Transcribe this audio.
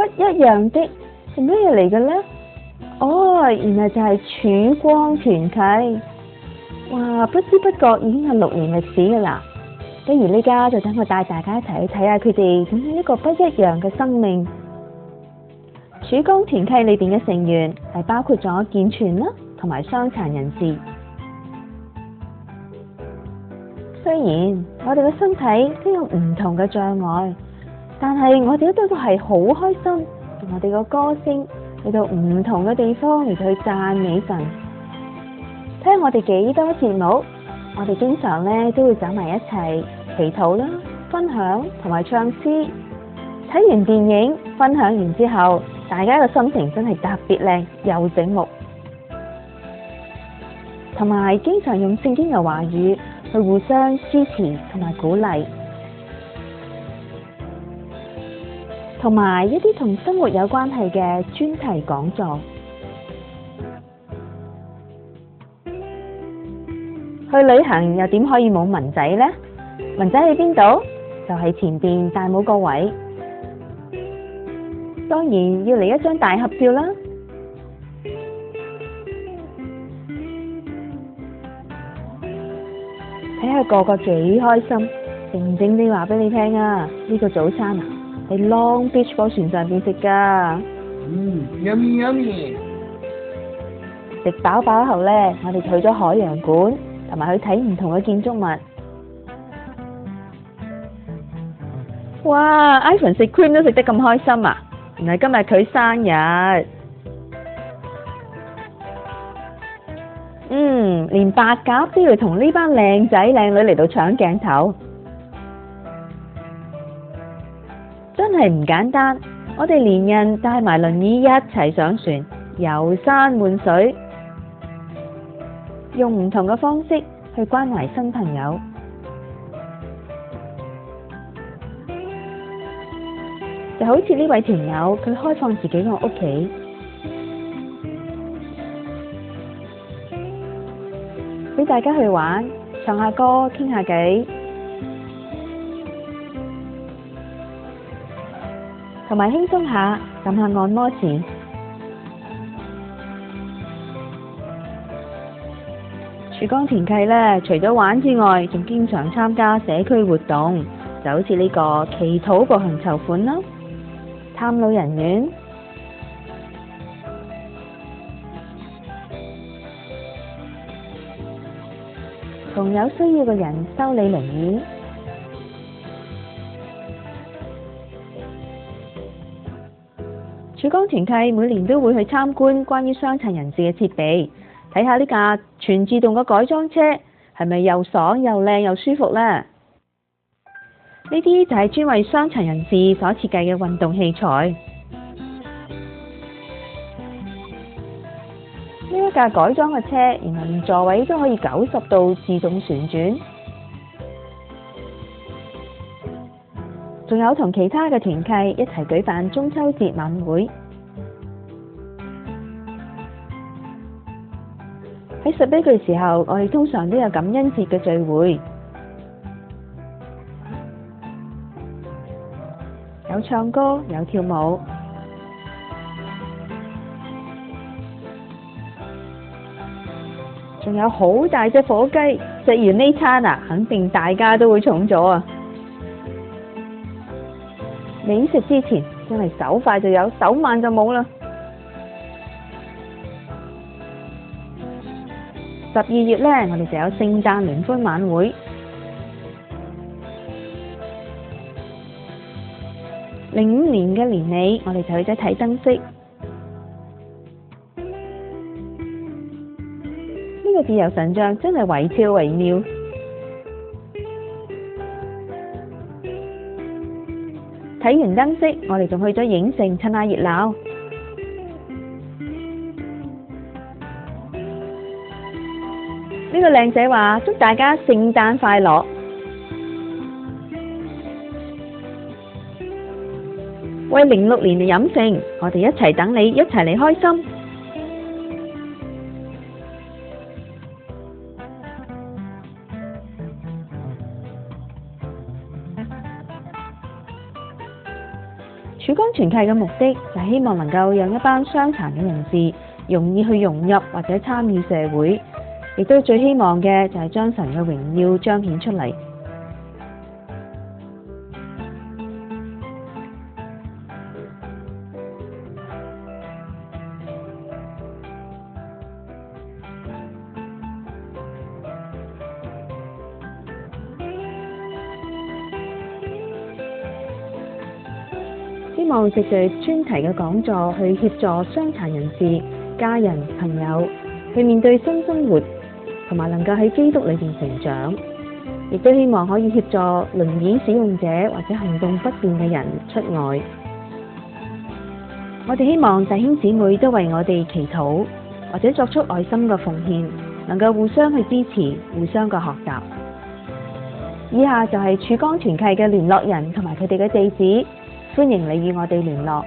不一樣的係咩嘢嚟嘅呢？哦，原來就係曙光團契。哇，不知不覺已經有6年歷史㗎啦。不如呢家就等我帶大家一齊去睇下佢哋點樣一個不一樣嘅生命。曙光團契裏邊嘅成員係包括咗健全啦，同埋傷殘人士。雖然我哋嘅身體都有唔同嘅障礙，但係我哋都係好開心，用我哋嘅歌聲去到唔同嘅地方嚟到去讚美神。睇下我哋幾多節目，我哋經常咧都會走埋一齊祈禱啦、分享同埋唱詩。睇完電影分享完之後，大家嘅心情真係特別靚又醒目，同埋經常用聖經嘅話語去互相支持同埋鼓勵，同埋一啲同生活有關係嘅專題講座。去旅行又點可以冇文仔呢？文仔喺邊度？就係前邊大帽個位。當然要嚟一張大合照啦！睇下個個幾開心，靜靜地話俾你聽啊！呢個早餐啊，喺 Long Beach 嗰船上邊食噶。yummy yummy。食飽飽後呢，我哋去咗海洋館，同埋去睇唔同嘅建築物。哇 ！Ivan 食 cream 都食得咁開心啊！原來今日佢生日。連白鴿都要同呢班靚仔靚女嚟到搶鏡頭，真係唔簡單。我哋連人帶埋輪椅一齊上船，遊山玩水，用唔同嘅方式去關懷新朋友。就好似呢位團友，佢開放自己個屋企，俾大家去玩，唱下歌，傾下偈，同埋輕鬆下，撳下按摩匙。曙光團契呢，除咗玩之外，仲經常參加社區活動，就好似呢個祈禱步行籌款啦，探老人院，同有需要嘅人修理輪椅。曙光團契每年都會去參觀關於傷殘人士嘅設備，睇下呢架全自動嘅改裝車係咪又爽又靚又舒服呢？呢啲就係專為傷殘人士所設計嘅運動器材。呢一架改裝嘅車，原來連座位都可以90度自動旋轉，仲有同其他嘅團契一齊舉辦中秋節晚會。喺11月嘅時候，我哋通常都有感恩節嘅聚會，有唱歌，有跳舞，仲有好大隻火雞。食完呢餐啊，肯定大家都會重咗啊！未食之前，真係手快就有，手慢就冇啦。12月呢，我哋就有聖誕聯歡晚會。05年嘅年尾，我哋就去咗睇燈飾。呢個自由神像真係惟肖惟妙。睇完燈飾，我哋仲去咗影城趁下熱鬧。呢個靚仔話：祝大家聖誕快樂！為06年嘅飲勝，我哋一齊等你，一齊嚟開心。曙光全契嘅目的就係希望能夠讓一班傷殘嘅人士容易去融入或者參與社會，亦都最希望嘅就係將神嘅榮耀彰顯出嚟。希望藉住專題嘅講座去協助傷殘人士、家人、朋友去面對新生活，同埋能夠喺基督裏邊成長，亦都希望可以協助輪椅使用者或者行動不便嘅人出外。我哋希望弟兄姊妹都為我哋祈禱，或者作出愛心嘅奉獻，能夠互相去支持，互相嘅學習。以下就係曙光團契嘅聯絡人同埋佢哋嘅地址。歡迎你與我哋聯絡。